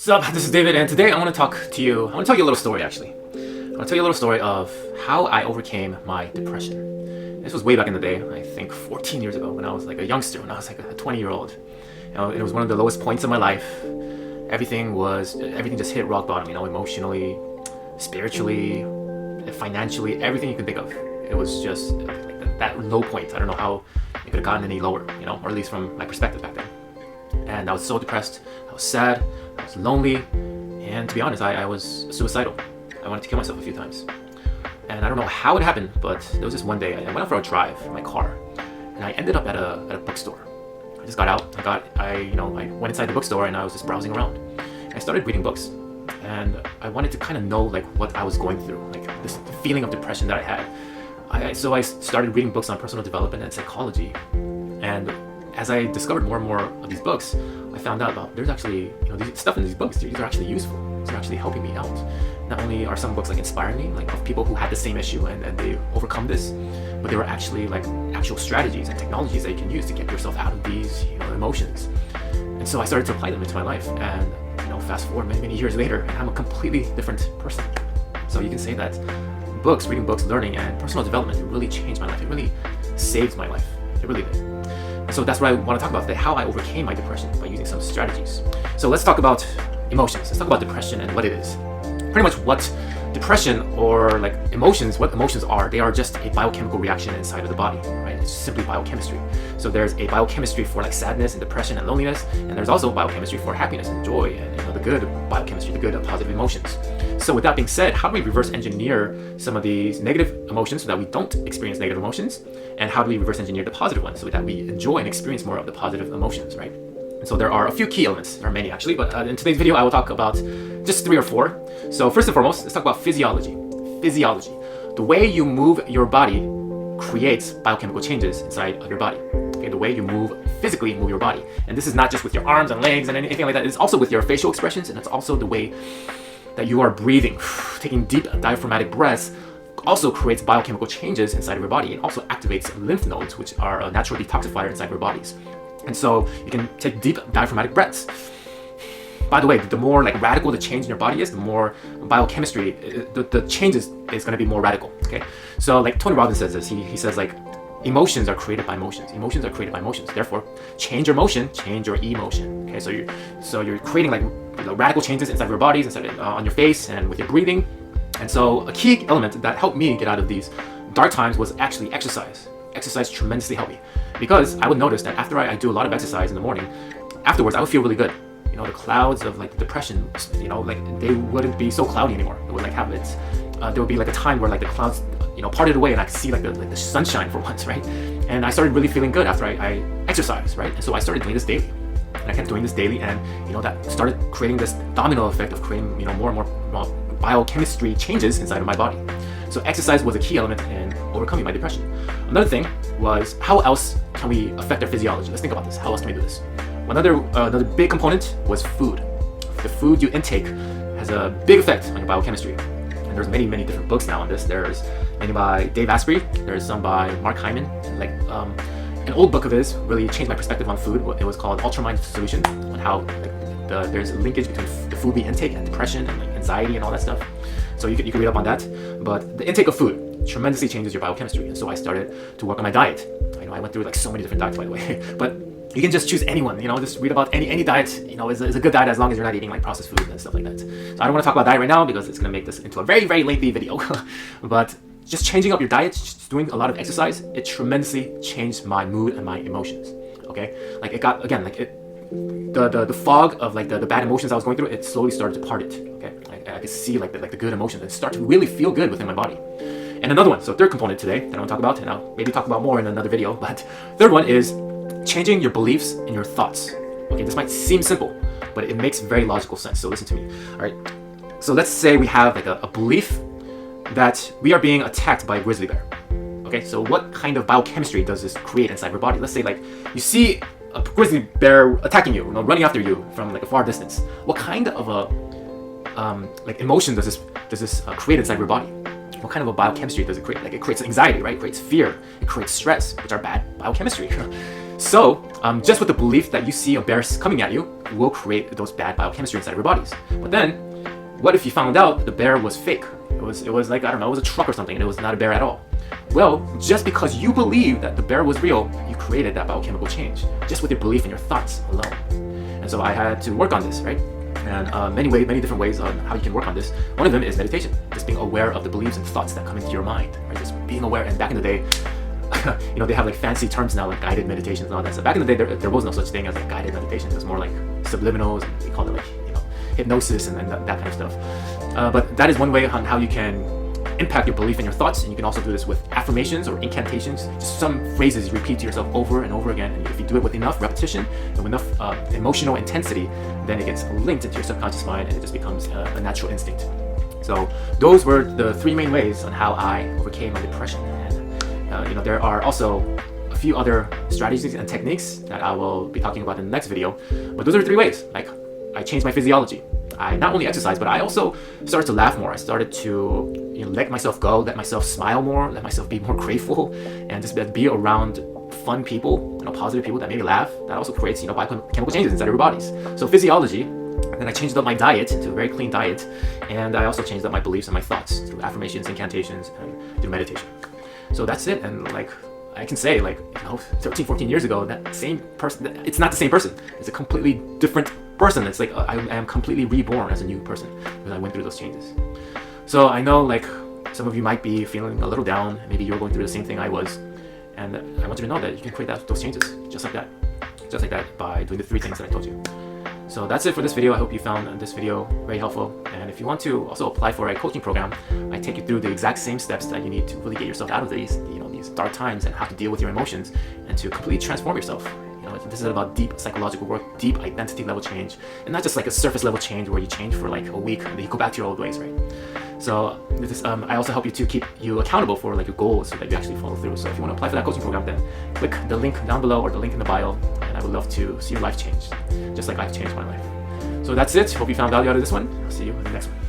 Sup, this is David, and today I want to tell you a little story actually. I want to tell you a little story of how I overcame my depression. This was way back in the day, I think 14 years ago, when I was like a youngster, when I was like a 20-year-old. It was one of the lowest points of my life. Everything just hit rock bottom, emotionally, spiritually, financially, everything you can think of. It was just like that low point. I don't know how it could have gotten any lower, or at least from my perspective back then. And I was so depressed, I was sad, I was lonely, and to be honest, I was suicidal. I wanted to kill myself a few times. And I don't know how it happened, but there was this one day, I went out for a drive in my car, and I ended up at a bookstore. I just got out, I went inside the bookstore and I was just browsing around. And I started reading books, and I wanted to kind of know what I was going through, this feeling of depression that I had. So I started reading books on personal development and psychology, and as I discovered more and more of these books, I found out about there's actually, these stuff in these books, these are actually useful. These are actually helping me out. Not only are some books inspiring me, of people who had the same issue and they overcome this, but there were actually actual strategies and technologies that you can use to get yourself out of these, emotions. And so I started to apply them into my life, and fast forward many years later, and I'm a completely different person. So you can say that reading books, learning, and personal development, it really changed my life. It really saved my life. It really did. So that's what I want to talk about today, how I overcame my depression by using some strategies. So let's talk about emotions. Let's talk about depression and what it is. Pretty much what depression or what emotions are. They are just a biochemical reaction inside of the body, right? It's simply biochemistry. So there's a biochemistry for sadness and depression and loneliness, and there's also biochemistry for happiness and joy and the good biochemistry, the good positive emotions. So with that being said, how do we reverse engineer some of these negative emotions so that we don't experience negative emotions? And how do we reverse engineer the positive ones so that we enjoy and experience more of the positive emotions, right? And so there are a few key elements. There are many actually, but in today's video I will talk about just 3 or 4. So first and foremost, let's talk about physiology. Physiology. The way you move your body creates biochemical changes inside of your body. Okay, the way you physically move your body. And this is not just with your arms and legs and anything like that. It's also with your facial expressions, and it's also the way that you are breathing. Taking deep diaphragmatic breaths also creates biochemical changes inside of your body. It also activates lymph nodes, which are a natural detoxifier inside your bodies. And so you can take deep diaphragmatic breaths. By the way, the more radical the change in your body is, the more biochemistry, the changes is going to be more radical. Okay, so Tony Robbins says this. He says emotions are created by emotions. Emotions are created by emotions. Therefore, change your motion, change your emotion. Okay, so you're creating radical changes inside of your bodies, on your face, and with your breathing. And so a key element that helped me get out of these dark times was actually exercise. Exercise tremendously helped me, because I would notice that after I do a lot of exercise in the morning, afterwards I would feel really good. The clouds of the depression, they wouldn't be so cloudy anymore. It would have its, there would be a time where the clouds, parted away, and I could see the sunshine for once, right? And I started really feeling good after I exercised, right? And so I started doing this daily. And I kept doing this daily, and that started creating this domino effect of creating more and more biochemistry changes inside of my body. So exercise was a key element in overcoming my depression. Another thing was, how else can we affect our physiology? Let's think about this. How else can we do this? Another big component was food. The food you intake has a big effect on your biochemistry. And there's many different books now on this. There's many by Dave Asprey. There's some by Mark Hyman. An old book of his really changed my perspective on food. It was called Ultramind Solution, on how there's a linkage between the food we intake and depression and anxiety and all that stuff. So you can read up on that. But the intake of food tremendously changes your biochemistry. And so I started to work on my diet. I went through so many different diets, by the way. But you can just choose anyone, just read about any diet, is a good diet as long as you're not eating processed food and stuff like that. So I don't want to talk about diet right now because it's going to make this into a very, very lengthy video. But just changing up your diet, just doing a lot of exercise, it tremendously changed my mood and my emotions. Okay, it got, again, the fog of the bad emotions I was going through, it slowly started to part it. Okay, I could see the good emotions and start to really feel good within my body. And another one, so third component today that I want to talk about, and I'll maybe talk about more in another video, but third one is changing your beliefs and your thoughts. Okay, this might seem simple, but it makes very logical sense, so listen to me. All right, so let's say we have a belief that we are being attacked by a grizzly bear. Okay, so what kind of biochemistry does this create inside your body? Let's say you see a grizzly bear attacking you, running after you from a far distance. What kind of a emotion does this create inside your body? What kind of a biochemistry does it create? It creates anxiety, right? It creates fear. It creates stress, which are bad biochemistry. So just with the belief that you see a bear coming at you will create those bad biochemistry inside of your bodies. But then, what if you found out the bear was fake? It was like, I don't know, it was a truck or something, and it was not a bear at all. Well, just because you believe that the bear was real, you created that biochemical change, just with your belief in your thoughts alone. And so I had to work on this, right? And many different ways on how you can work on this. One of them is meditation, just being aware of the beliefs and thoughts that come into your mind, right? Just being aware. And back in the day, they have like fancy terms now, like guided meditations and all that stuff. Back in the day, there was no such thing as like guided meditation. It was more like subliminals, and they called it like hypnosis and that kind of stuff. But that is one way on how you can impact your belief in your thoughts, and you can also do this with affirmations or incantations, just some phrases you repeat to yourself over and over again. And if you do it with enough repetition and with enough emotional intensity, then it gets linked into your subconscious mind, and it just becomes a natural instinct. So those were the 3 main ways on how I overcame my depression. And there are also a few other strategies and techniques that I will be talking about in the next video, but those are 3 ways. Like, I changed my physiology. I not only exercised, but I also started to laugh more. I started to let myself go, let myself smile more, let myself be more grateful, and just be around fun people, positive people that make me laugh. That also creates biochemical changes inside of our bodies. So physiology, and then I changed up my diet to a very clean diet, and I also changed up my beliefs and my thoughts through affirmations, incantations, and through meditation. So that's it. And like I can say, 13, 14 years ago, that same person, it's not the same person. It's a completely different person. It's like I am completely reborn as a new person because I went through those changes. So I know some of you might be feeling a little down. Maybe you're going through the same thing I was, and I want you to know that you can create those changes just like that by doing the 3 things that I told you. So that's it for this video. I hope you found this video very helpful. And if you want to also apply for a coaching program, I take you through the exact same steps that you need to really get yourself out of these dark times and how to deal with your emotions and to completely transform yourself. This is about deep psychological work, deep identity level change, and not just like a surface level change where you change for like a week and then you go back to your old ways, right? So I also help you to keep you accountable for your goals so that you actually follow through. So if you want to apply for that coaching program, then click the link down below or the link in the bio, and I would love to see your life change, just like I've changed my life. So that's it. Hope you found value out of this one. I'll see you in the next one.